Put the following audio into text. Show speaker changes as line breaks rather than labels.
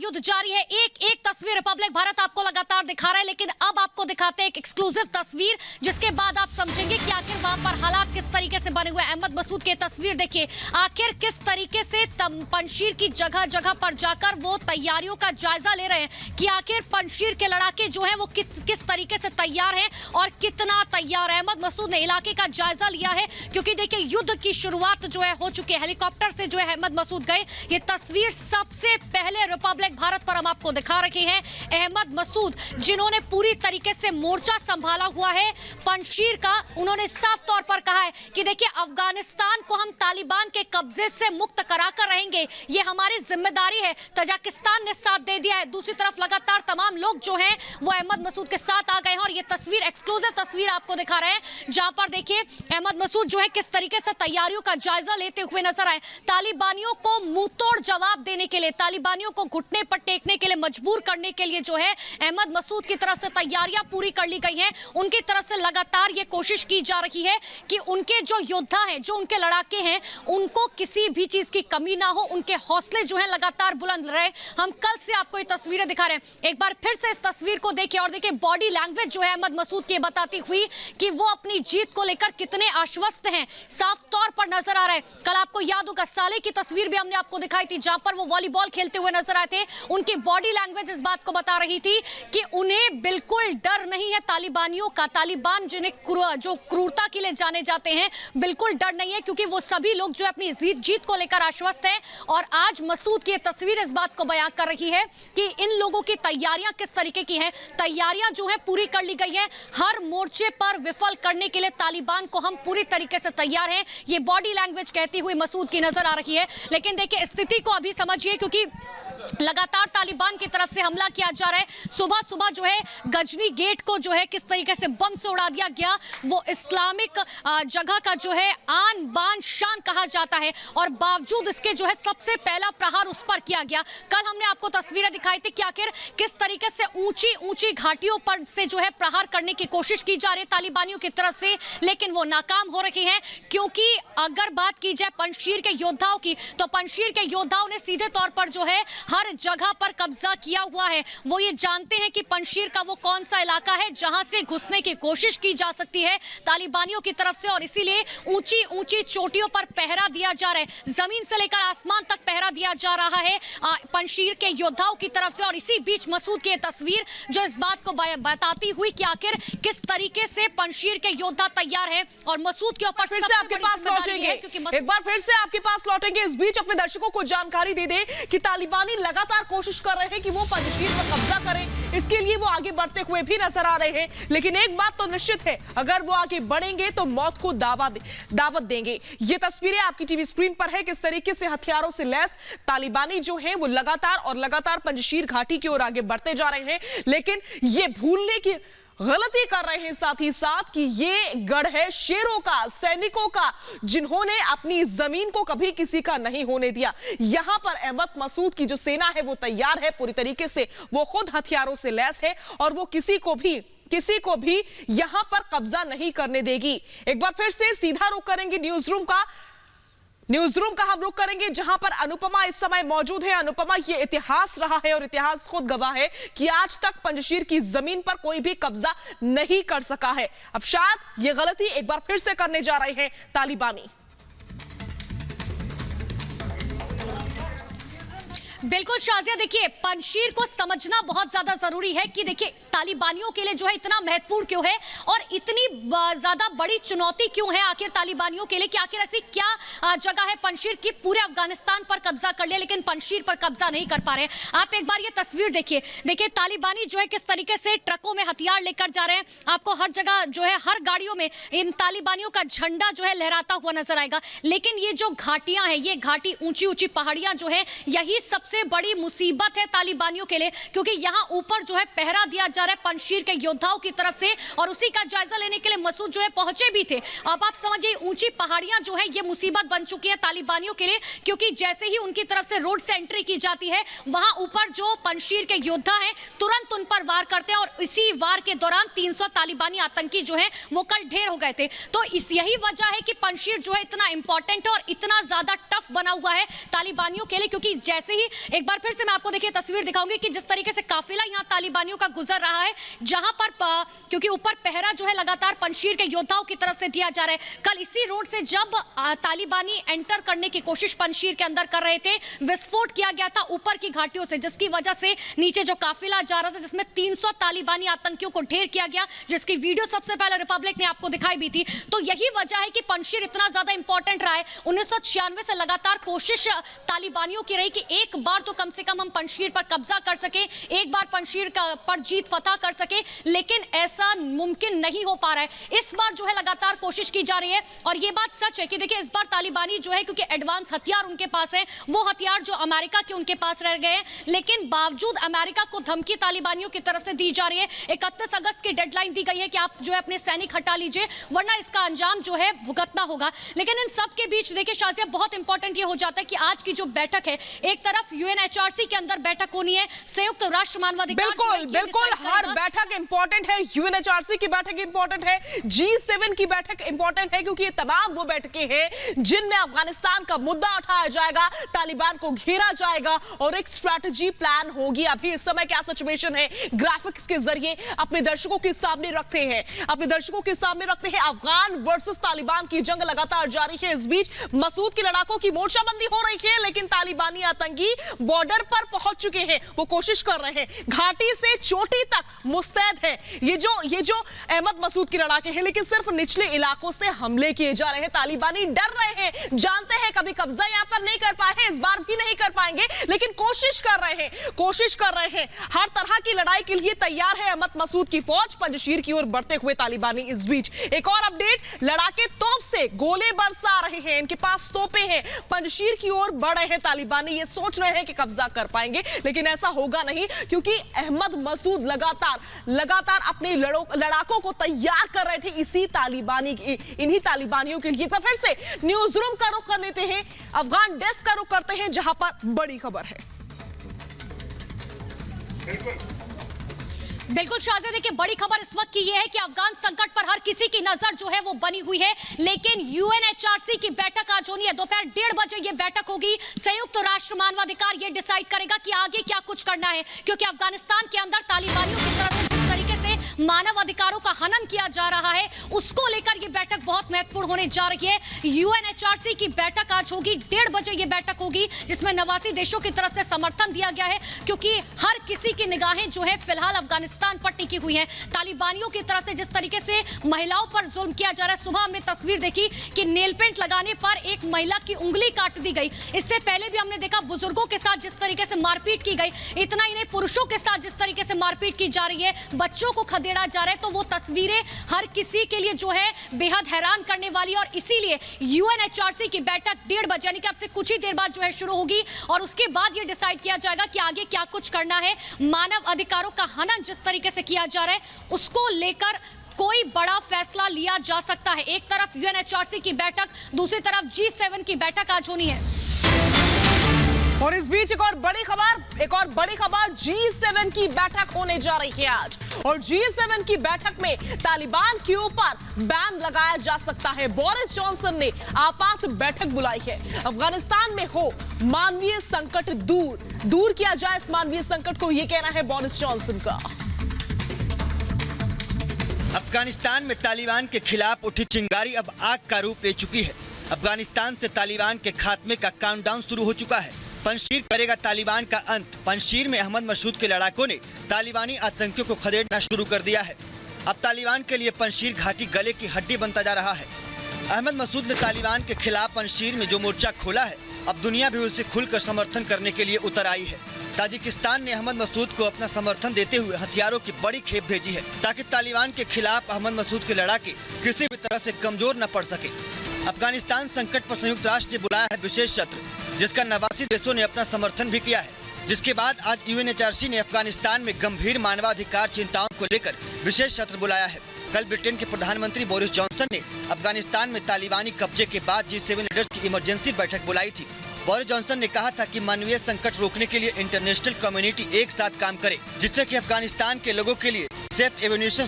युद्ध जारी है। एक एक तस्वीर रिपब्लिक भारत आपको लगातार दिखा रहा है, लेकिन अब आपको दिखाते हैं एक एक्सक्लूसिव तस्वीर, जिसके बाद आप समझेंगे कि आखिर वहां पर हालात किस तरीके से बने हुए। अहमद मसूद की तस्वीर देखिए, आखिर किस तरीके से पंजशीर की जगह जगह पर जाकर वो तैयारियों का जायजा ले रहे हैं कि आखिर पंजशीर के लड़ाके जो है वो किस तरीके से तैयार है और कितना तैयार है। अहमद मसूद ने इलाके का जायजा लिया है, क्योंकि देखिए युद्ध की शुरुआत जो है हो चुकी है। हेलीकॉप्टर से जो है अहमद मसूद गए। ये तस्वीर सबसे पहले रिपब्लिक भारत पर हम आपको दिखा रहे हैं। अहमद मसूद जिन्होंने पूरी तरीके से मोर्चा संभाला हुआ है पंजशीर का, उन्होंने साफ तौर पर कहा है कि देखिए अफगानिस्तान को हम तालिबान के कब्जे से मुक्त कराकर रहेंगे, ये हमारी जिम्मेदारी है। तजाकिस्तान ने साथ दे दिया है। दूसरी तरफ लगातार तमाम लोग जो हैं वो अहमद मसूद के साथ आ गए हैं और ये तस्वीर एक्सक्लूसिव तस्वीर आपको दिखा रहे हैं, जहां पर देखिए अहमद मसूद जो है किस तरीके से तैयारियों का जायजा लेते हुए नजर आए। तालिबानियों को मुंहतोड़ जवाब देने के लिए, तालिबानियों को घुटने पर टेकने के लिए मजबूर करने के लिए जो है अहमद मसूद की तरफ से तैयारियां पूरी कर ली गई हैं। उनकी तरफ से लगातार ये कोशिश की जा रही है कि उनके जो योद्धा हैं, जो उनके लड़ाके हैं, उनको किसी भी चीज की कमी ना हो, उनके हौसले जो है लगातार बुलंद रहे। हम कल से आपको ये तस्वीरें दिखा रहे हैं, एक बार फिर से इस तस्वीर को देखिए और देखिए बॉडी लैंग्वेज जो है अहमद मसूद की बताती हुई कि वो अपनी जीत को लेकर कितने आश्वस्त हैं, साफ तौर पर नजर आ रहा है। कल आपको याद होगा साले की तस्वीर भी हमने आपको दिखाई थी, जहां पर वो वॉलीबॉल खेलते हुए नजर आए थे। उनकी बॉडी लैंग्वेज इस बात को बता रही थी कि उन्हें बिल्कुल डर नहीं है तालिबानियों का। तालिबान जिन्हें जो क्रूरता के लिए जाने जाते हैं, बिल्कुल डर नहीं है, क्योंकि वो सभी लोग जो अपनी जीत को लेकर आश्वस्त हैं। और आज मसूद की तस्वीर इस बात को बयां कर रही है कि इन लोगों की तैयारियां किस तरीके की हैं। तैयारियां जो है पूरी कर ली गई है। हर मोर्चे पर विफल करने के लिए तालिबान को हम पूरी तरीके से तैयार हैं, ये बॉडी लैंग्वेज कहती हुई मसूद की नजर आ रही है। लेकिन देखिए स्थिति को अभी समझिए, क्योंकि लगातार तालिबान की तरफ से हमला किया जा रहा है। सुबह सुबह जो है गजनी गेट को जो है किस तरीके से बम से उड़ा दिया गया। वो इस्लामिक जगह का जो है आन बान शान कहा जाता है, और बावजूद इसके जो है सबसे पहला प्रहार उस पर किया गया। कल हमने आपको तस्वीरें दिखाई थी कि आखिर किस तरीके से ऊंची ऊंची घाटियों पर से जो है प्रहार करने की कोशिश की जा रही है तालिबानियों की तरफ से, लेकिन वो नाकाम हो रही है। क्योंकि अगर बात की जाए पंजशीर के योद्धाओं की, तो पंजशीर के योद्धाओं ने सीधे तौर पर जो है हर जगह पर कब्जा किया हुआ है। वो ये जानते हैं कि पंजशीर का वो कौन सा इलाका है जहां से घुसने की कोशिश की जा सकती है तालिबानियों की तरफ से, और इसीलिए ऊंची ऊंची चोटियों पर पहरा दिया जा रहा है। जमीन से लेकर आसमान तक पहरा दिया जा रहा है पंजशीर के योद्धाओं की तरफ से। और इसी बीच मसूद की तस्वीर जो इस बात को बताती हुई कि आखिर किस तरीके से पंजशीर के योद्धा तैयार है, और मसूद के ऊपर
फिर से आपके पास लौटेंगे, एक बार फिर से आपके पास लौटेंगे। इस बीच अपने दर्शकों को जानकारी दे दे कि तालिबानी लगातार कोशिश कर रहे हैं कि वो पंजशीर पर कब्जा करें। इसके लिए वो आगे बढ़ते हुए भी नजर आ रहे हैं, लेकिन एक बात तो निश्चित है, अगर वो आगे बढ़ेंगे तो मौत को दावत देंगे। ये तस्वीरें आपकी टीवी स्क्रीन पर है, किस तरीके से हथियारों से लैस तालिबानी जो हैं वो लगातार पंजशीर घाटी की ओर आगे बढ़ते जा रहे हैं। लेकिन ये भूलने की गलती कर रहे हैं साथ ही साथ कि ये गढ़ है शेरों का, सैनिकों का, जिन्होंने अपनी जमीन को कभी किसी का नहीं होने दिया। यहां पर अहमद मसूद की जो सेना है वो तैयार है पूरी तरीके से, वो खुद हथियारों से लैस है और वो किसी को भी यहां पर कब्जा नहीं करने देगी। एक बार फिर से सीधा रुख करेंगे न्यूज रूम का हम रुख करेंगे, जहां पर अनुपमा इस समय मौजूद है। अनुपमा, ये इतिहास रहा है और इतिहास खुद गवाह है कि आज तक पंजशीर की जमीन पर कोई भी कब्जा नहीं कर सका है। अब शायद ये गलती एक बार फिर से करने जा रहे हैं तालिबानी।
बिल्कुल शाजिया, देखिए पंजशीर को समझना बहुत ज्यादा जरूरी है कि देखिए तालिबानियों के लिए जो है इतना महत्वपूर्ण क्यों है और इतनी ज्यादा बड़ी चुनौती क्यों है आखिर तालिबानियों के लिए, कि आखिर ऐसी क्या जगह है पंजशीर की पूरे अफगानिस्तान पर कब्जा कर लिया लेकिन पंजशीर पर कब्जा नहीं कर पा रहे। आप एक बार ये तस्वीर देखिए तालिबानी जो है किस तरीके से ट्रकों में हथियार लेकर जा रहे हैं। आपको हर जगह जो है हर गाड़ियों में इन तालिबानियों का झंडा जो है लहराता हुआ नजर आएगा। लेकिन ये जो घाटियां हैं, ये घाटी ऊंची ऊंची पहाड़ियां जो है, यही सबसे बड़ी मुसीबत है तालिबानियों के लिए, क्योंकि यहां ऊपर जो है पहरा दिया जा रहा है पंजशीर के योद्धाओं की तरफ से, और उसी का जायजा लेने के लिए मसूद जो है पहुंचे भी थे। अब आप समझिए ऊंची पहाड़ियां जो है ये मुसीबत बन चुकी है तालिबानियों के लिए, क्योंकि जैसे ही उनकी तरफ से रोड से एंट्री की जाती है, वहां ऊपर जो पंजशीर के योद्धा हैं तुरंत उन पर वार करते हैं, और इसी वार के दौरान 300 तालिबानी आतंकी जो है वो कल ढेर हो गए थे। तो यही वजह है कि पंजशीर जो है इतना इंपॉर्टेंट है और इतना ज्यादा टफ बना हुआ है तालिबानियों के लिए, क्योंकि जैसे ही एक बार फिर से मैं आपको देखिए तस्वीर दिखाऊंगी कि जिस तरीके से काफिला यहाँ तालिबानियों का गुजर रहा है, जहां पर क्योंकि ऊपर पहरा जो है लगातार पंजशीर के योद्धाओं की तरफ से दिया जा रहा है। कल इसी रोड से जब तालिबानी एंटर करने की कोशिश पंजशीर के अंदर कर रहे थे, विस्फोट किया गया था ऊपर की घाटियों से, जिसकी वजह से नीचे जो काफिला जा रहा था जिसमें 300 तालिबानी आतंकियों को ढेर किया गया, जिसकी वीडियो सबसे पहले रिपब्लिक ने आपको दिखाई भी थी। तो यही वजह है कि पंजशीर इतना ज्यादा इंपॉर्टेंट रहा है। 1996 से लगातार कोशिश तालिबानियों की रही कि एक बार तो कम से कम हम पंजशीर पर कब्जा कर सके, एक बार पंजशीर पर जीत फतह कर सके, लेकिन ऐसा मुमकिन नहीं हो पा रहा है। इस बार जो है लगातार कोशिश की जा रही है और ये बात सच है कि देखिए इस बार तालिबानी जो है, क्योंकि एडवांस हथियार उनके पास है, वो हथियार जो अमेरिका के उनके पास रह गए हैं, लेकिन बावजूद अमेरिका को धमकी तालिबानियों की तरफ से दी जा रही है। 31 अगस्त की डेडलाइन दी गई है कि आप जो है अपने सैनिक हटा लीजिए, वरना इसका अंजाम जो है भुगतना होगा। लेकिन इन सब के बीच देखिए शाजिया, बहुत इंपॉर्टेंट ये हो जाता है कि आज की जो बैठक है, एक तरफ यूएनएचआरसी के अंदर बैठक होनी है, संयुक्त राष्ट्र मानवाधिकार,
बिल्कुल हर बैठक इंपॉर्टेंट है। यूएनएचआरसी की बैठक इंपॉर्टेंट है, G7 की बैठक इंपॉर्टेंट है, क्योंकि ये तमाम वो बैठकें हैं जिनमें अफगानिस्तान का मुद्दा उठाया जाएगा, तालिबान को घेरा जाएगा और एक स्ट्रैटेजी प्लान होगी। अभी इस समय क्या सिचुएशन है, ग्राफिक्स के जरिए अपने दर्शकों के सामने रखते हैं, अफगान वर्सेस तालिबान की जंग लगातार जारी है। इस बीच मसूद की लड़ाकों की मोर्चाबंदी हो रही है, लेकिन तालिबानी आतंकी बॉर्डर पर पहुंच चुके हैं, वो कोशिश कर रहे हैं, घाटी से चोटी तक मुस्तैद है। ये जो अहमद मसूद की लड़ाके हैं, लेकिन सिर्फ निचले इलाकों से हमले किए जा रहे हैं। तालिबानी डर रहे हैं, जानते हैं कभी कब्जा यहां पर नहीं कर पाए हैं, इस बार भी नहीं कर पाएंगे, लेकिन कोशिश कर रहे हैं। हर तरह की लड़ाई के लिए तैयार है अहमद मसूद की फौज, पंजशीर की ओर बढ़ते हुए तालिबानी। इस बीच एक और अपडेट, लड़ाके तोप से गोले बरसा रहे हैं, इनके पास तोपें हैं, पंजशीर की ओर बढ़ रहे हैं तालिबानी। ये सोच रहे हैं कि कब्जा कर पाएंगे, लेकिन ऐसा होगा नहीं, क्योंकि अहमद मसूद लगातार अपने लड़ाकों को तैयार कर रहे थे इन्हीं तालिबानियों के लिए। तो फिर से न्यूज रूम का रुख कर लेते हैं, अफगान डेस्क का रुख करते हैं, जहां पर बड़ी खबर है।
बिल्कुल शाजिद, देखिए बड़ी खबर इस वक्त की यह है कि अफगान संकट पर हर किसी की नजर जो है वो बनी हुई है, लेकिन यूएनएचआरसी की बैठक आज होनी है। दोपहर 1:30 बजे ये बैठक होगी। संयुक्त राष्ट्र मानवाधिकार ये डिसाइड करेगा कि आगे क्या कुछ करना है, क्योंकि अफगानिस्तान के अंदर तालिबानियों की तरफ से जिस तरीके से मानव अधिकारों का हनन किया जा रहा है, उसको लेकर ये बैठक बहुत महत्वपूर्ण होने जा रही है। यूएनएचआरसी की बैठक आज होगी, 1:30 बजे ये बैठक होगी, जिसमें 89 देशों की तरफ से समर्थन दिया गया है, क्योंकि हर किसी की निगाहें जो है फिलहाल अफगानिस्तान पर टिकी हुई है। तालिबानियों की तरफ से जिस तरीके से महिलाओं पर जुल्म किया जा रहा है, सुबह हमने तस्वीर देखी कि नेल पेंट लगाने पर एक महिला की उंगली काट दी गई। इससे पहले भी हमने देखा बुजुर्गों के साथ जिस तरीके से मारपीट की गई, इतना ही नहीं, पुरुषों के साथ जिस तरीके से मारपीट की जा रही है, बच्चों को खदेड़ा जा रहा है। तो वो तस्वीरें हर किसी के लिए जो है बेहद हैरान करने वाली, और इसीलिए यूएनएचआरसी की बैठक 1:30 बजे यानी कि अब से कुछ ही देर बाद जो है शुरू होगी, और उसके बाद ये डिसाइड किया जाएगा कि आगे क्या कुछ करना है। मानव अधिकारों का हनन जिस तरीके से किया जा रहा है, उसको लेकर कोई बड़ा फैसला लिया जा सकता है। एक तरफ यूएनएचआरसी की बैठक, दूसरी तरफ G7 की बैठक आज होनी है।
और इस बीच एक और बड़ी खबर, G7 की बैठक होने जा रही है आज, और G7 की बैठक में तालिबान के ऊपर बैन लगाया जा सकता है। बोरिस जॉनसन ने आपात बैठक बुलाई है। अफगानिस्तान में हो मानवीय संकट दूर किया जाए इस मानवीय संकट को, यह कहना है बोरिस जॉनसन का।
अफगानिस्तान में तालिबान के खिलाफ उठी चिंगारी अब आग का रूप ले चुकी है। अफगानिस्तान से तालिबान के खात्मे का काउंटडाउन शुरू हो चुका है। पंजशीर करेगा तालिबान का अंत। पंजशीर में अहमद मसूद के लड़ाकों ने तालिबानी आतंकियों को खदेड़ना शुरू कर दिया है। अब तालिबान के लिए पंजशीर घाटी गले की हड्डी बनता जा रहा है। अहमद मसूद ने तालिबान के खिलाफ पंजशीर में जो मोर्चा खोला है, अब दुनिया भी उसे खुलकर समर्थन करने के लिए उतर आई है। ताजिकिस्तान ने अहमद मसूद को अपना समर्थन देते हुए हथियारों की बड़ी खेप भेजी है, ताकि तालिबान के खिलाफ अहमद मसूद के लड़ाके किसी भी तरह से कमजोर न पड़ सके। अफगानिस्तान संकट पर संयुक्त राष्ट्र ने बुलाया है विशेष सत्र, जिसका 89 देशों ने अपना समर्थन भी किया है। जिसके बाद आज यूएनएचआरसी ने अफगानिस्तान में गंभीर मानवाधिकार चिंताओं को लेकर विशेष सत्र बुलाया है। कल ब्रिटेन के प्रधानमंत्री बोरिस जॉनसन ने अफगानिस्तान में तालिबानी कब्जे के बाद G7 लीडर्स की इमरजेंसी बैठक बुलाई थी। बोरिस जॉनसन ने कहा था कि मानवीय संकट रोकने के लिए इंटरनेशनल कम्युनिटी एक साथ काम करे, जिससे कि अफगानिस्तान के लोगों के लिए सेफ एविन्यूशन